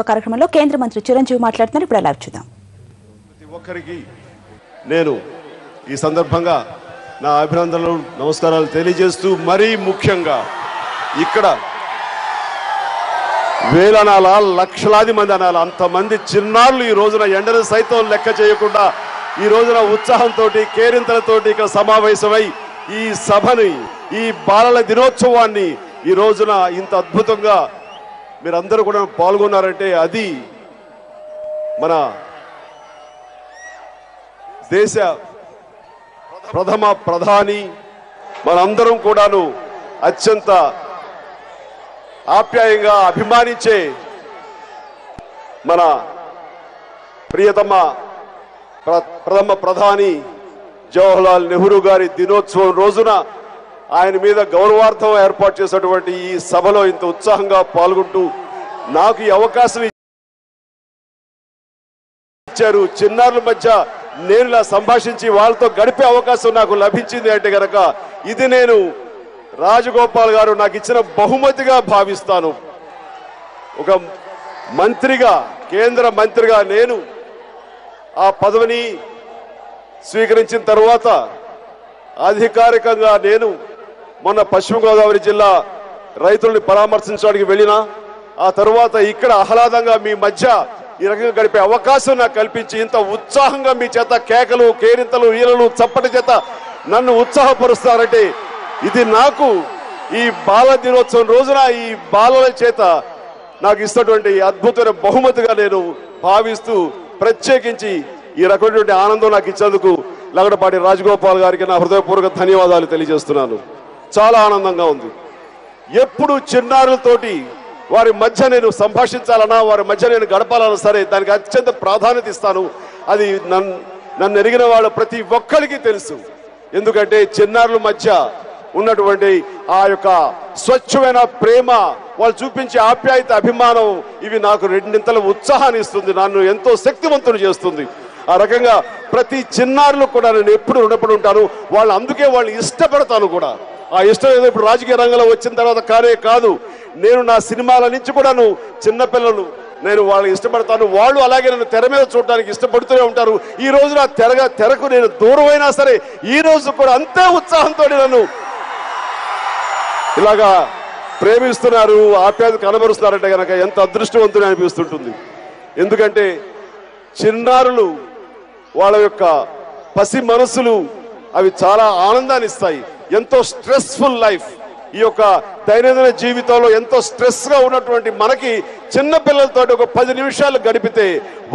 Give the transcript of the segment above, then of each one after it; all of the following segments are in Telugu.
కార్యక్రమంలో కేంద్ర మంత్రి చిరంజీవి మాట్లాడుతున్నారు. ఇప్పుడు అలా చూద్దాం. ప్రతి ఒక్కరికి నేను ఈ సందర్భంగా నా అభినందనలు నమస్కారాలు తెలియజేస్తూ మరీ ముఖ్యంగా ఇక్కడ వేల అనాల లక్షలాది మంది అనాల అంతమంది చిన్నారులు ఈ రోజున ఎండను సైతం లెక్క చేయకుండా ఈ రోజున ఉత్సాహంతో కేరింతలతోటి ఇక్కడ సమావేశమై ఈ సభని ఈ బాలల దినోత్సవాన్ని ఈ రోజున ఇంత అద్భుతంగా మీరందరూ కూడా పాల్గొన్నారంటే అది మన దేశ ప్రథమ ప్రధాని మనందరం కూడాను అత్యంత ఆప్యాయంగా అభిమానించే మన ప్రియతమ ప్రథమ ప్రధాని జవహర్లాల్ నెహ్రూ గారి దినోత్సవం రోజున ఆయన మీద గౌరవార్థం ఏర్పాటు చేసినటువంటి ఈ సభలో ఇంత ఉత్సాహంగా పాల్గొంటూ నాకు ఈ అవకాశం ఇచ్చారు. చిన్నారుల మధ్య నేను ఇలా సంభాషించి వాళ్ళతో గడిపే అవకాశం నాకు లభించింది అంటే గనక ఇది నేను రాజగోపాల్ గారు నాకు ఇచ్చిన బహుమతిగా భావిస్తాను. ఒక మంత్రిగా కేంద్ర మంత్రిగా నేను ఆ పదవిని స్వీకరించిన తర్వాత అధికారికంగా నేను మొన్న పశ్చిమ గోదావరి జిల్లా రైతుల్ని పరామర్శించడానికి వెళ్ళినా ఆ తర్వాత ఇక్కడ ఆహ్లాదంగా మీ మధ్య ఈ రకంగా గడిపే అవకాశం నాకు కల్పించి ఇంత ఉత్సాహంగా మీ చేత కేకలు కేరింతలు ఈలలు చప్పటి చేత నన్ను ఉత్సాహపరుస్తారంటే ఇది నాకు ఈ బాల దినోత్సవం రోజున ఈ బాలల చేత నాకు ఇస్తున్నటువంటి అద్భుతమైన బహుమతిగా నేను భావిస్తూ ప్రత్యేకించి ఈ రకమైనటువంటి ఆనందం నాకు ఇచ్చేందుకు లగడపాటి రాజగోపాల్ గారికి నా హృదయపూర్వక ధన్యవాదాలు తెలియజేస్తున్నాను. చాలా ఆనందంగా ఉంది. ఎప్పుడు చిన్నారులతోటి వారి మధ్య నేను సంభాషించాలన్నా వారి మధ్య నేను గడపాలన్నా సరే దానికి అత్యంత ప్రాధాన్యత ఇస్తాను. అది నన్ను ఎరిగిన వాళ్ళు ప్రతి ఒక్కరికి తెలుసు. ఎందుకంటే చిన్నారుల మధ్య ఉన్నటువంటి ఆ యొక్క స్వచ్ఛమైన ప్రేమ వాళ్ళు చూపించే ఆప్యాయత అభిమానం ఇవి నాకు రెండింతల ఉత్సాహాన్ని ఇస్తుంది. నన్ను ఎంతో శక్తివంతుడు చేస్తుంది. ఆ రకంగా ప్రతి చిన్నారులు కూడా నేను ఎప్పుడు రుణపడి ఉంటాను. వాళ్ళు అందుకే వాళ్ళు ఇష్టపడతాను కూడా. ఆ ఇష్టం ఏదో ఇప్పుడు రాజకీయ రంగంలో వచ్చిన తర్వాత కాదు నేను నా సినిమాల నుంచి కూడాను చిన్నపిల్లలు నేను వాళ్ళకి ఇష్టపడతాను. వాళ్ళు అలాగే నన్ను తెర మీద చూడడానికి ఇష్టపడుతూనే ఉంటారు. ఈ రోజు నా తెరకు నేను దూరమైనా సరే ఈ రోజు కూడా అంతే ఉత్సాహంతో నన్ను ఇలాగా ప్రేమిస్తున్నారు, ఆప్యాయత కనబరుస్తున్నారంటే కనుక ఎంత అదృష్టవంతుని అనిపిస్తుంటుంది. ఎందుకంటే చిన్నారులు వాళ్ళ యొక్క పసి మనసులు అవి చాలా ఆనందాన్ని ఇస్తాయి. ఎంతో స్ట్రెస్ఫుల్ లైఫ్ ఈ యొక్క దైనందిన జీవితంలో ఎంతో స్ట్రెస్ గా ఉన్నటువంటి మనకి చిన్న పిల్లలతో ఒక 10 నిమిషాలు గడిపితే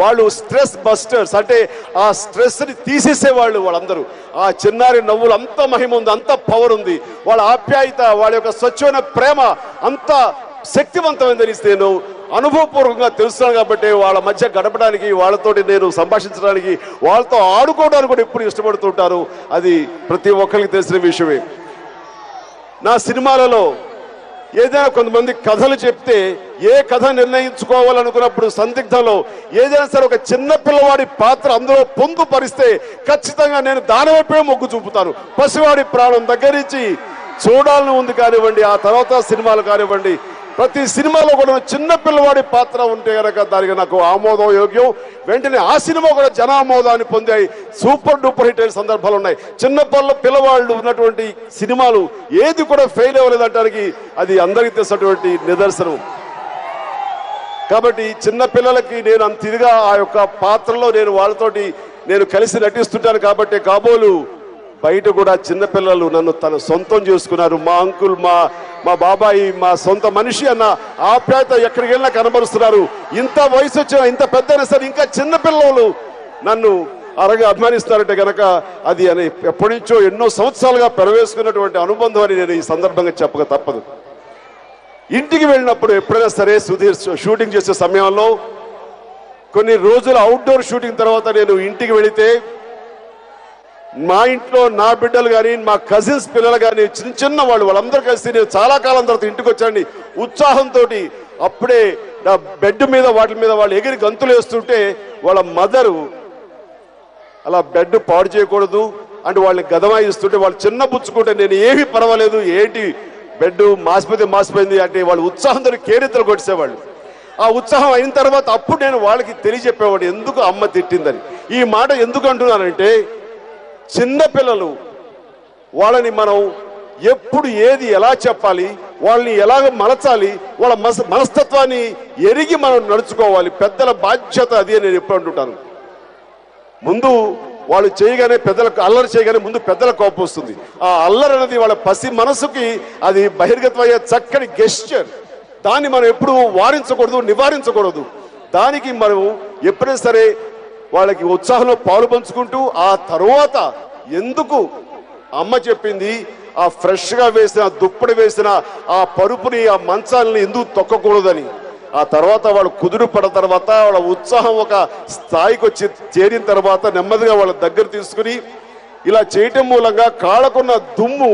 వాళ్ళు స్ట్రెస్ బస్టర్స్ అంటే ఆ స్ట్రెస్ ని తీసేసేవాళ్ళు. వాళ్ళందరూ ఆ చిన్నారి నవ్వులు అంత మహిమ ఉంది, అంత పవర్ ఉంది. వాళ్ళ ఆప్యాయత వాళ్ళ యొక్క స్వచ్ఛమైన ప్రేమ అంత శక్తివంతమైందని నేను అనుభవపూర్వకంగా తెలుస్తున్నాను. కాబట్టి వాళ్ళ మధ్య గడపడానికి వాళ్ళతోటి నేను సంభాషించడానికి వాళ్ళతో ఆడుకోవడానికి కూడా ఎప్పుడు ఇష్టపడుతుంటారు. అది ప్రతి ఒక్కరికి తెలిసిన విషయమే. నా సినిమాలలో ఏదైనా కొంతమంది కథలు చెప్తే ఏ కథ నిర్ణయించుకోవాలనుకున్నప్పుడు సందిగ్ధంలో ఏదైనా సరే ఒక చిన్న పిల్లవాడి పాత్ర అందులో పొందుపరిస్తే ఖచ్చితంగా నేను దాని వైపే మొగ్గు చూపుతాను. పసివాడి ప్రాణం దగ్గర నుంచి చూడాలని ఉంది కానివ్వండి, ఆ తర్వాత సినిమాలు కానివ్వండి, ప్రతి సినిమాలో కూడా చిన్న పిల్లవాడి పాత్ర ఉంటే కనుక దానికి నాకు ఆమోదం యోగ్యం. వెంటనే ఆ సినిమా కూడా జనామోదాన్ని పొందాయి. సూపర్ డూపర్ హిట్ అయిన సందర్భాలు ఉన్నాయి. చిన్న పిల్లవాళ్ళు ఉన్నటువంటి సినిమాలు ఏది కూడా ఫెయిల్ అవ్వలేదంటానికి అది అందరికీ తెలిసినటువంటి నిదర్శనం. కాబట్టి చిన్న పిల్లలకి నేను అంత ఇదిగా ఆ యొక్క పాత్రలో నేను వాళ్ళతోటి నేను కలిసి నటిస్తుంటాను. కాబట్టి కాబోలు బయట కూడా చిన్నపిల్లలు నన్ను తన సొంతం చేసుకున్నారు. మా అంకుల్, మా బాబాయి, మా సొంత మనిషి అన్న ఆప్యాయత ఎక్కడికి వెళ్ళినా కనబరుస్తున్నారు. ఇంత వయసు వచ్చిన ఇంత పెద్దైనా సరే ఇంకా చిన్నపిల్లలు నన్ను అభిమానిస్తారంటే కనుక అది అని ఎప్పటి నుంచో ఎన్నో సంవత్సరాలుగా పెరవేసుకున్నటువంటి అనుబంధం అని నేను ఈ సందర్భంగా చెప్పక తప్పదు. ఇంటికి వెళ్ళినప్పుడు ఎప్పుడైనా సరే సుధీర్ షూటింగ్ చేసే సమయంలో కొన్ని రోజులు అవుట్డోర్ షూటింగ్ తర్వాత నేను ఇంటికి వెళితే మా ఇంట్లో నా బిడ్డలు కానీ మా కజిన్స్ పిల్లలు కానీ చిన్న వాళ్ళందరూ కలిసి నేను చాలా కాలం తర్వాత ఇంటికి వచ్చానండి ఉత్సాహంతో. అప్పుడే నా బెడ్ మీద వాటి మీద వాళ్ళు ఎగిరి గంతులు వేస్తుంటే వాళ్ళ మదరు అలా బెడ్ పాడు చేయకూడదు అంటే వాళ్ళని గదమాయిస్తుంటే వాళ్ళు చిన్న పుచ్చుకుంటే నేను ఏమీ పర్వాలేదు ఏంటి బెడ్ మాసిపోయింది అంటే వాళ్ళు ఉత్సాహంతో కేరింతలు కొట్టేసేవాళ్ళు. ఆ ఉత్సాహం అయిన తర్వాత అప్పుడు నేను వాళ్ళకి తెలియజెప్పేవాడు ఎందుకు అమ్మ తిట్టిందని. ఈ మాట ఎందుకు అంటున్నానంటే, చిన్నపిల్లలు వాళ్ళని మనం ఎప్పుడు ఏది ఎలా చెప్పాలి, వాళ్ళని ఎలాగ మలచాలి, వాళ్ళ మనస్తత్వాన్ని ఎరిగి మనం నడుచుకోవాలి. పెద్దల బాధ్యత అది నేను ఎప్పుడు అంటుంటాను. ముందు వాళ్ళు చేయగానే పెద్దలకు అల్లరి చేయగానే ముందు పెద్దల కోపం వస్తుంది. ఆ అల్లరి అనేది వాళ్ళ పసి మనసుకి అది బహిర్గతమయ్యే చక్కని గెస్చర్. దాన్ని మనం ఎప్పుడు వారించకూడదు, నివారించకూడదు. దానికి మనం ఎప్పుడైనా సరే వాళ్ళకి ఉత్సాహంలో పాలు పంచుకుంటూ ఆ తరువాత ఎందుకు అమ్మ చెప్పింది, ఆ ఫ్రెష్గా వేసిన దుప్పటి వేసిన ఆ పరుపుని ఆ మంచాలని ఎందుకు తొక్కకూడదని, ఆ తర్వాత వాళ్ళు కుదురు పడిన తర్వాత వాళ్ళ ఉత్సాహం ఒక స్థాయికి వచ్చి చేరిన తర్వాత నెమ్మదిగా వాళ్ళ దగ్గర తీసుకుని ఇలా చేయటం మూలంగా కాళ్ళకున్న దుమ్ము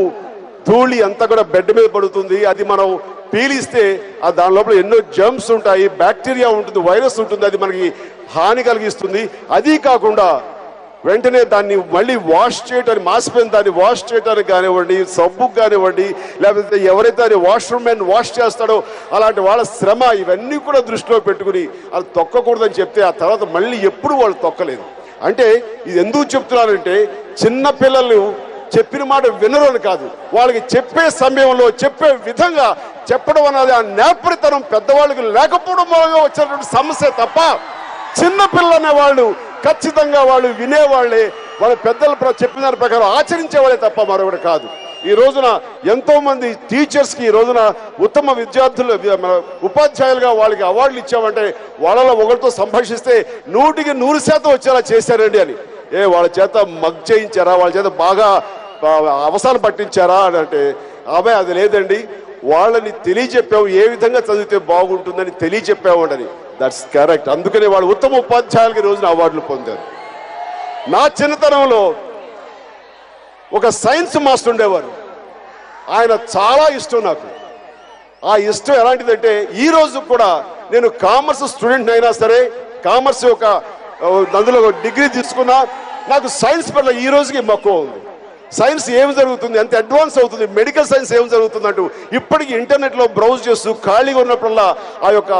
ధూళి అంతా కూడా బెడ్ మీద పడుతుంది. అది మనం పీలిస్తే ఆ దాని లోపల ఎన్నో జర్మ్స్ ఉంటాయి, బ్యాక్టీరియా ఉంటుంది, వైరస్ ఉంటుంది, అది మనకి హాని కలిగిస్తుంది. అది కాకుండా వెంటనే దాన్ని మళ్ళీ వాష్ చేయడానికి, మాసిపోయిన దాన్ని వాష్ చేయడానికి కానివ్వండి, సబ్బుకు కానివ్వండి, లేకపోతే ఎవరైతే అది వాష్రూమ్ మ్యాన్ వాష్ చేస్తాడో అలాంటి వాళ్ళ శ్రమ ఇవన్నీ కూడా దృష్టిలో పెట్టుకుని అది తొక్కకూడదని చెప్తే ఆ తర్వాత మళ్ళీ ఎప్పుడు వాళ్ళు తొక్కలేదు. అంటే ఇది ఎందుకు చెప్తున్నానంటే, చిన్న పిల్లలు చెప్పిన మాట వినరు అని కాదు, వాళ్ళకి చెప్పే సమయంలో చెప్పే విధంగా చెప్పడం అనేది ఆ నేర్పరితనం పెద్దవాళ్ళకి లేకపోవడం మూలంగా వచ్చినటువంటి సమస్య తప్ప, చిన్నపిల్లలు అనే వాళ్ళు ఖచ్చితంగా వాళ్ళు వినేవాళ్లే, వాళ్ళ పెద్దలు చెప్పిన దాని ప్రకారం ఆచరించేవాళ్ళే తప్ప మరొకటి కాదు. ఈ రోజున ఎంతో మంది టీచర్స్కి ఈ రోజున ఉత్తమ విద్యార్థులు ఉపాధ్యాయులుగా వాళ్ళకి అవార్డులు ఇచ్చామంటే వాళ్ళలో ఒకరితో సంభాషిస్తే 100% వచ్చేలా చేశారండి అని. వాళ్ళ చేత మగ్ చేయించారా, వాళ్ళ చేత బాగా అవసరం పట్టించారా అని అంటే ఆమె అది లేదండి, వాళ్ళని తెలియజెప్పాము ఏ విధంగా చదివితే బాగుంటుందని తెలియజెప్పామండి. That's correct. అందుకనే వాళ్ళు ఉత్తమ ఉపాధ్యాయులకి రోజున అవార్డులు పొందారు. నా చిన్నతనంలో ఒక సైన్స్ మాస్టర్ ఉండేవారు, ఆయన చాలా ఇష్టం నాకు. ఆ ఇష్టం ఎలాంటిదంటే, ఈ రోజు కూడా నేను కామర్స్ స్టూడెంట్ అయినా సరే, కామర్స్ ఒక అందులో డిగ్రీ తీసుకున్నా, నాకు సైన్స్ పట్ల ఈ రోజుకి మక్కువ ఉంది. సైన్స్ ఏం జరుగుతుంది, ఎంత అడ్వాన్స్ అవుతుంది, మెడికల్ సైన్స్ ఏం జరుగుతుంది అంటూ ఇప్పటికీ ఇంటర్నెట్లో బ్రౌజ్ చేస్తూ ఖాళీగా ఉన్నప్పుడల్లా ఆ యొక్క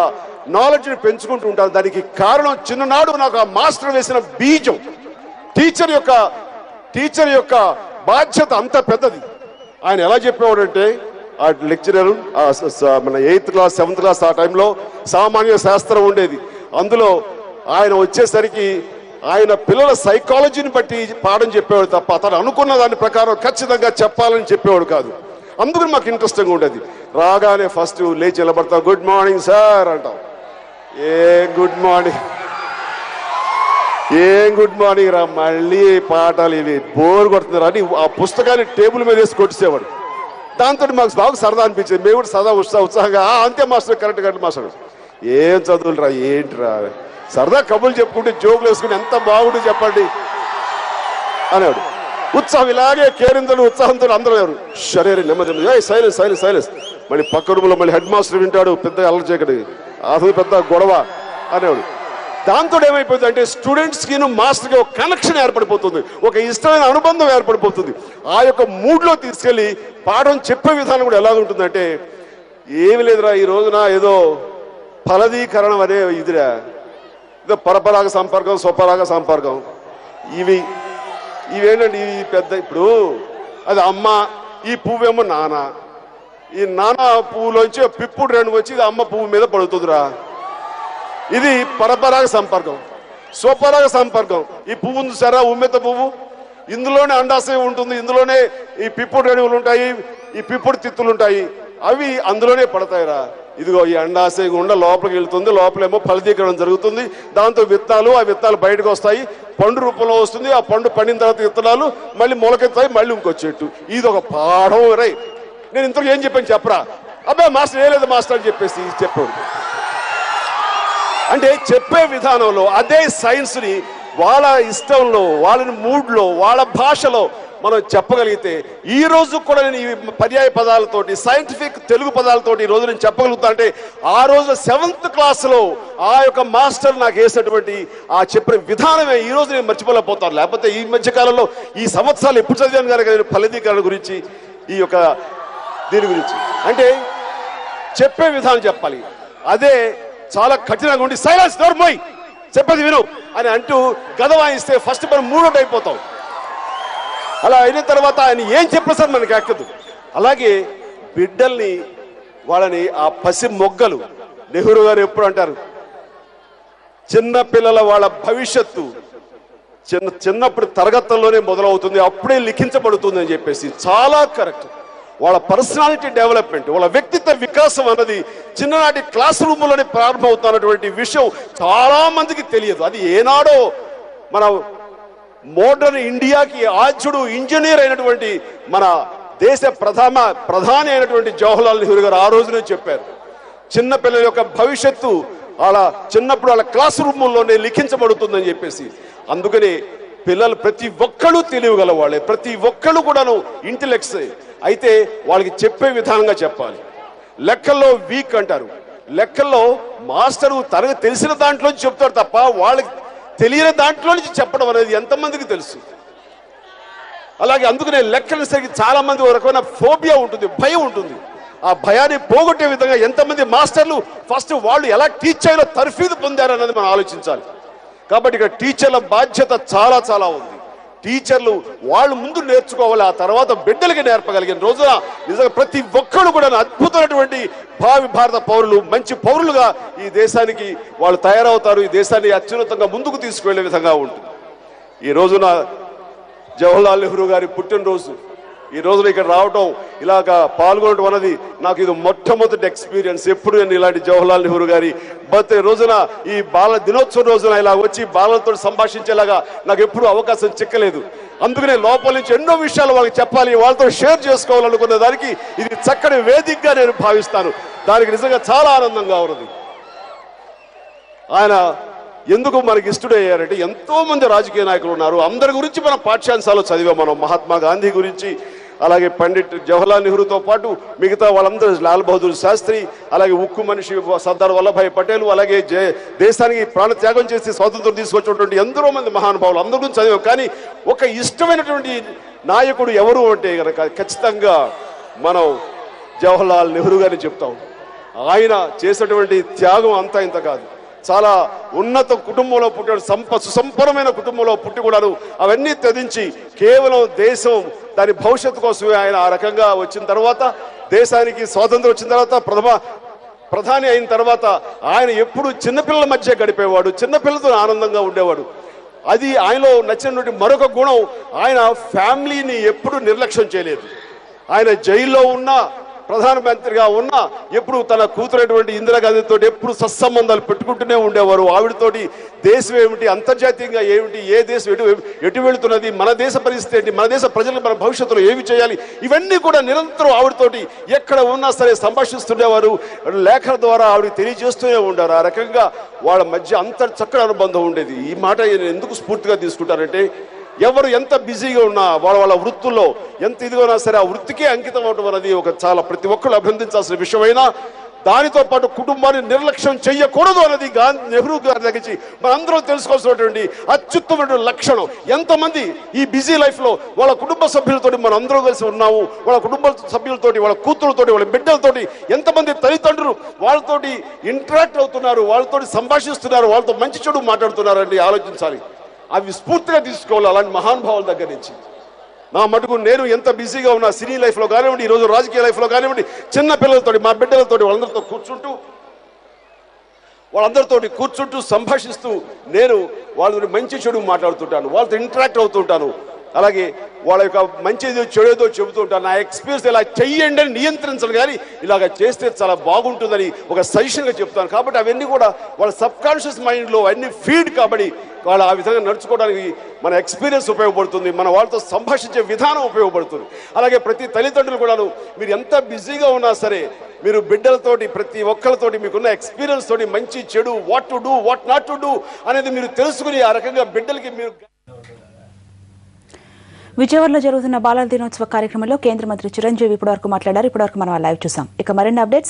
నాలెడ్జ్ని పెంచుకుంటూ ఉంటాను. దానికి కారణం చిన్ననాడు నాకు ఆ మాస్టర్ వేసిన బీజం. టీచర్ యొక్క బాధ్యత అంత పెద్దది. ఆయన ఎలా చెప్పేవాడంటే, ఆ లెక్చరర్ మన 8th క్లాస్ 7th క్లాస్ ఆ టైంలో సామాన్య శాస్త్రం ఉండేది. అందులో ఆయన వచ్చేసరికి ఆయన పిల్లల సైకాలజీని బట్టి పాఠం చెప్పేవాడు తప్ప అతను అనుకున్న దాని ప్రకారం ఖచ్చితంగా చెప్పాలని చెప్పేవాడు కాదు. అందుకని మాకు ఇంట్రెస్టింగ్గా ఉండేది. రాగానే ఫస్ట్ లేచి నిలబడతాం, గుడ్ మార్నింగ్ సార్ అంటాం. గుడ్ మార్నింగ్ రా, మళ్ళీ పాఠాలు ఇవి బోర్ కొడుతున్నారు అని ఆ పుస్తకాన్ని టేబుల్ మీద వేసి కొట్టేసేవాడు. దాంతో మాకు బాగా సరదా అనిపించేది. మేము కూడా సరదా ఉత్సాహంగా అంతే మాస్టర్, కరెక్ట్ మాస్టర్, ఏం చదువులు రా, ఏంటిరా, సరదా కబుర్లు చెప్పుకుంటే జోకులు వేసుకుని ఎంత బాగుంటుంది చెప్పండి అనేవాడు. ఉత్సాహం ఇలాగే కేరింతలు ఉత్సాహంతో అందరూ ఎవరు సరే నెమ్మది సైలెన్స్ మళ్ళీ పక్క రూమ్లో మళ్ళీ హెడ్ మాస్టర్ వింటాడు, పెద్దగా అల్లరి చేయకడి, అసలు పెద్ద గొడవ అనేవాడు. దాంతో ఏమైపోతుంది అంటే స్టూడెంట్స్కి మాస్టర్కి ఒక కనెక్షన్ ఏర్పడిపోతుంది, ఒక ఇష్టమైన అనుబంధం ఏర్పడిపోతుంది. ఆ యొక్క మూడ్లో తీసుకెళ్ళి పాఠం చెప్పే విధానం కూడా ఎలా ఉంటుందంటే, ఏమి లేదురా ఈ రోజున ఏదో ఫలదీకరణం అనే ఇదిరా, ఏదో పరపరాగ సంపర్కం స్వపరాగ సంపర్కం, ఇవేంటండి ఇవి పెద్ద. ఇప్పుడు అది అమ్మ, ఈ పువ్వేమో నాన్న, ఈ నాన్న పువ్వులోంచి పిప్పుడు రెండు వచ్చి ఇది అమ్మ పువ్వు మీద పడుతుందిరా, ఇది పరపరాగ సంపర్కం. స్వపరాగ సంపర్కం, ఈ పువ్వు ఉంది సరే ఉమ్మెత్త పువ్వు, ఇందులోనే అండాశయం ఉంటుంది, ఇందులోనే ఈ పిప్పుడు రేణువులు ఉంటాయి, ఈ పిప్పుడు తిత్తులు ఉంటాయి, అవి అందులోనే పడతాయిరా. ఇదిగో ఈ అండాశయం గుండా లోపలికి వెళ్తుంది, లోపలేమో ఫలదీకరణ జరుగుతుంది, దాంతో విత్తనాలు, ఆ విత్తనాలు బయటకు వస్తాయి, పండు రూపంలో వస్తుంది, ఆ పండు పండిన తర్వాత విత్తనాలు మళ్ళీ మొలకెత్తాయి, మళ్ళీ ఇంకో చెట్టు. ఇది ఒక పాఠం రై. నేను ఇంతకు ఏం చెప్పాను చెప్పరా, అబ్బాయి మాస్టర్ ఏ లేదు మాస్టర్ అని చెప్పేసి చెప్పాడు. అంటే చెప్పే విధానంలో అదే సైన్స్ని వాళ్ళ ఇష్టంలో, వాళ్ళని మూడ్లో, వాళ్ళ భాషలో మనం చెప్పగలిగితే, ఈ రోజు కూడా నేను ఈ పర్యాయ పదాలతోటి, సైంటిఫిక్ తెలుగు పదాలతోటి ఈ రోజు నేను చెప్పగలుగుతా. అంటే ఆ రోజు 7th క్లాస్లో ఆ యొక్క మాస్టర్ నాకు వేసినటువంటి ఆ చెప్పిన విధానమే ఈ రోజు నేను మర్చిపోలేకపోతాను. లేకపోతే ఈ మధ్యకాలంలో ఈ సంవత్సరాలు ఎప్పుడు చదివాను కనుక ఫలదీకరణ గురించి, ఈ యొక్క దీని గురించి. అంటే చెప్పే విధానం చెప్పాలి. అదే చాలా కఠినంగా ఉండి సైలెన్స్ నోర్మోయ్ చెప్పేది విను అని అంటూ గద వాయిస్తే ఫస్ట్ మనం మూడోటి అయిపోతాం. అలా అయిన తర్వాత ఆయన ఏం చెప్పినా సార్ మనకి ఎక్కదు. అలాగే బిడ్డల్ని వాళ్ళని ఆ పసి మొగ్గలు నెహ్రూ గారు ఎప్పుడు అంటారు, చిన్న పిల్లల వాళ్ళ భవిష్యత్తు చిన్నప్పుడు తరగతుల్లోనే మొదలవుతుంది, అప్పుడే లిఖించబడుతుంది అని చెప్పేసి చాలా కరెక్ట్. వాళ్ళ పర్సనాలిటీ డెవలప్మెంట్, వాళ్ళ వ్యక్తిత్వ వికాసం అన్నది చిన్ననాటి క్లాస్ రూమ్లోనే ప్రారంభమవుతున్నటువంటి విషయం చాలా మందికి తెలియదు. అది ఏనాడో మన మోడర్న్ ఇండియాకి ఆద్యుడు ఇంజనీర్ అయినటువంటి మన దేశ ప్రధాని అయినటువంటి జవహర్లాల్ నెహ్రూ గారు ఆ రోజునే చెప్పారు, చిన్న పిల్లల యొక్క భవిష్యత్తు వాళ్ళ చిన్నప్పుడు వాళ్ళ క్లాస్ రూమ్లోనే లిఖించబడుతుందని చెప్పేసి. అందుకని పిల్లలు ప్రతి ఒక్కళ్ళు తెలియగల వాళ్ళే, ప్రతి ఒక్కళ్ళు కూడాను ఇంటెలెక్ట్స్. అయితే వాళ్ళకి చెప్పే విధానంగా చెప్పాలి. లెక్కల్లో వీక్ అంటారు, లెక్కల్లో మాస్టరు తనకు తెలిసిన దాంట్లో చెప్తాడు తప్ప వాళ్ళకి తెలియని దాంట్లో నుంచి చెప్పడం అనేది ఎంతమందికి తెలుసు. అలాగే అందుకనే లెక్కల సరికి చాలా మంది ఒక రకమైన ఫోబియా ఉంటుంది, భయం ఉంటుంది. ఆ భయాన్ని పోగొట్టే విధంగా ఎంతమంది మాస్టర్లు ఫస్ట్ వాళ్ళు ఎలా టీచ్ చేయాలో తర్ఫీదు పొందారన్నది మనం ఆలోచించాలి. కాబట్టి ఇక్కడ టీచర్ల బాధ్యత చాలా చాలా ఉంది. టీచర్లు వాళ్ళు ముందు నేర్చుకోవాలి, ఆ తర్వాత బిడ్డలకి నేర్పగలిగిన రోజున నిజంగా ప్రతి ఒక్కరు కూడా అద్భుతమైనటువంటి భావి భారత పౌరులు, మంచి పౌరులుగా ఈ దేశానికి వాళ్ళు తయారవుతారు. ఈ దేశాన్ని అత్యున్నతంగా ముందుకు తీసుకువెళ్లే విధంగా ఉంటుంది. ఈ రోజున జవహర్లాల్ నెహ్రూ గారి పుట్టినరోజు, ఈ రోజున ఇక్కడ రావటం, ఇలాగా పాల్గొనడం అన్నది నాకు ఇది మొట్టమొదటి ఎక్స్పీరియన్స్. ఎప్పుడు నేను ఇలాంటి జవహర్లాల్ నెహ్రూ గారి బర్త్డే రోజున, ఈ బాల దినోత్సవం రోజున ఇలా వచ్చి బాలలతో సంభాషించేలాగా నాకు ఎప్పుడు అవకాశం చిక్కలేదు. అందుకనే లోపల నుంచి ఎన్నో విషయాలు వాళ్ళకి చెప్పాలి, వాళ్ళతో షేర్ చేసుకోవాలనుకున్న దానికి ఇది చక్కటి వేదికగా నేను భావిస్తాను. దానికి నిజంగా చాలా ఆనందంగా ఉన్నది. ఆయన ఎందుకు మనకి ఇష్టడయ్యారంటే, ఎంతో మంది రాజకీయ నాయకులు ఉన్నారు, అందరి గురించి మనం పాఠ్యాంశాలు చదివాం. మనం మహాత్మా గాంధీ గురించి, అలాగే పండిట్ జవహర్లాల్ నెహ్రూతో పాటు మిగతా వాళ్ళందరూ, లాల్ బహదూర్ శాస్త్రి, అలాగే ఉక్కు మనిషి సర్దార్ వల్లభాయ్ పటేల్, అలాగే దేశానికి ప్రాణత్యాగం చేసి స్వాతంత్రం తీసుకొచ్చినటువంటి ఎందరో మంది మహానుభావులు అందరి గురించి చదివాం. కానీ ఒక ఇష్టమైనటువంటి నాయకుడు ఎవరు అంటే కనుక ఖచ్చితంగా మనం జవహర్లాల్ నెహ్రూ గారిని చెప్తాం. ఆయన చేసినటువంటి త్యాగం అంతా ఇంత కాదు. చాలా ఉన్నత కుటుంబంలో పుట్టాడు, సుసంపన్నమైన కుటుంబంలో పుట్టి కూడాను అవన్నీ త్యజించి కేవలం దేశం దాని భవిష్యత్తు కోసమే ఆయన ఆ రకంగా వచ్చిన తర్వాత, దేశానికి స్వాతంత్రం వచ్చిన తర్వాత ప్రధాని అయిన తర్వాత ఆయన ఎప్పుడు చిన్నపిల్లల మధ్య గడిపేవాడు, చిన్నపిల్లలతో ఆనందంగా ఉండేవాడు. అది ఆయనలో నచ్చినటువంటి మరొక గుణం, ఆయన ఫ్యామిలీని ఎప్పుడు నిర్లక్ష్యం చేయలేదు. ఆయన జైల్లో ఉన్నా, ప్రధానమంత్రిగా ఉన్నా ఎప్పుడు తన కూతురైనటువంటి ఇందిరాగాంధీతో ఎప్పుడు సత్సంబంధాలు పెట్టుకుంటూనే ఉండేవారు. ఆవిడతోటి దేశం ఏమిటి, అంతర్జాతీయంగా ఏమిటి, ఏ దేశం ఎటు వెళుతున్నది, మన దేశ పరిస్థితి ఏంటి, మన దేశ ప్రజలకు మన భవిష్యత్తులో ఏమి చేయాలి, ఇవన్నీ కూడా నిరంతరం ఆవిడతోటి ఎక్కడ ఉన్నా సరే సంభాషిస్తుండేవారు. లేఖల ద్వారా ఆవిడకి తెలియజేస్తూనే ఉండారు. ఆ రకంగా వాళ్ళ మధ్య అంత చక్కటి అనుబంధం ఉండేది. ఈ మాట నేను ఎందుకు స్ఫూర్తిగా తీసుకుంటానంటే, ఎవరు ఎంత బిజీగా ఉన్నా, వాళ్ళ వృత్తుల్లో ఎంత ఇదిగా ఉన్నా సరే ఆ వృత్తికే అంకితం అవడం అనేది ఒక చాలా ప్రతి ఒక్కరు అభినందించాల్సిన విషయమైనా, దానితో పాటు కుటుంబాన్ని నిర్లక్ష్యం చేయకూడదు అనేది నెహ్రూ గారి దగ్గర మనందరం తెలుసుకోవాల్సినటువంటి అత్యుత్తమైన లక్షణం. ఎంతమంది ఈ బిజీ లైఫ్లో వాళ్ళ కుటుంబ సభ్యులతో మనం అందరం కలిసి ఉన్నాము, వాళ్ళ కుటుంబ సభ్యులతోటి, వాళ్ళ కూతురుతోటి, వాళ్ళ బిడ్డలతోటి, ఎంతమంది తల్లిదండ్రులు వాళ్ళతోటి ఇంటరాక్ట్ అవుతున్నారు, వాళ్ళతోటి సంభాషిస్తున్నారు, వాళ్ళతో మంచి చెడు మాట్లాడుతున్నారండి. ఆలోచించాలి, అవి స్ఫూర్తిగా తీసుకోవాలి అలాంటి మహానుభావుల దగ్గర నుంచి. నా మటుకు నేను ఎంత బిజీగా ఉన్నా, సినీ లైఫ్లో కానివ్వండి, ఈరోజు రాజకీయ లైఫ్లో కానివ్వండి, చిన్న పిల్లలతోటి, మా బిడ్డలతోటి వాళ్ళందరితోటి కూర్చుంటూ సంభాషిస్తూ నేను వాళ్ళతో మంచి చెడు మాట్లాడుతుంటాను, వాళ్ళతో ఇంటరాక్ట్ అవుతుంటాను. అలాగే వాళ్ళ యొక్క మంచిదో చెడేదో చెబుతూ ఉంటాను. నా ఎక్స్పీరియన్స్ ఇలా చెయ్యండి అని నియంత్రించను, కానీ ఇలాగ చేస్తే చాలా బాగుంటుందని ఒక సజెషన్గా చెప్తాను. కాబట్టి అవన్నీ కూడా వాళ్ళ సబ్ కాన్షియస్ మైండ్లో అన్ని ఫీడ్ కాబట్టి వాళ్ళు ఆ విధంగా నడుచుకోవడానికి మన ఎక్స్పీరియన్స్ ఉపయోగపడుతుంది, మన వాళ్ళతో సంభాషించే విధానం ఉపయోగపడుతుంది. అలాగే ప్రతి తల్లిదండ్రులు కూడాను మీరు ఎంత బిజీగా ఉన్నా సరే మీరు బిడ్డలతోటి, ప్రతి ఒక్కరితోటి మీకున్న ఎక్స్పీరియన్స్ తోటి మంచి చెడు, what to do, what not to do అనేది మీరు తెలుసుకుని ఆ రకంగా బిడ్డలకి మీరు. విజయవాడలో జరుగుతున్న బాలల దినోత్సవ కార్యక్రమంలో కేంద్ర మంత్రి చిరంజీవి ఇప్పటివరకు మాట్లాడారు. ఇప్పటివరకు మనం లైవ్ చూసాం. ఇక మరిన్ని అప్డేట్స్